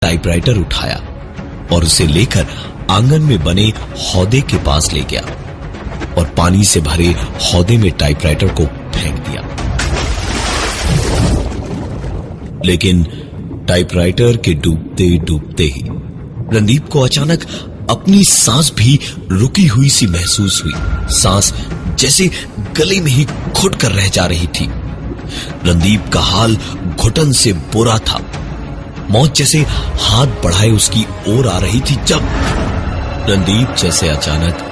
Typewriter उठाया और उसे लेकर आंगन में बने हौदे के पास ले गया और पानी से भरे हौदे में टाइपराइटर को फेंक दिया। लेकिन टाइपराइटर के डूबते डूबते ही रणदीप को अचानक अपनी सांस भी रुकी हुई सी महसूस हुई। सांस जैसे गले में ही घुट कर रह जा रही थी। रणदीप का हाल घुटन से बुरा था। मौत जैसे हाथ बढ़ाए उसकी ओर आ रही थी जब रणदीप जैसे अचानक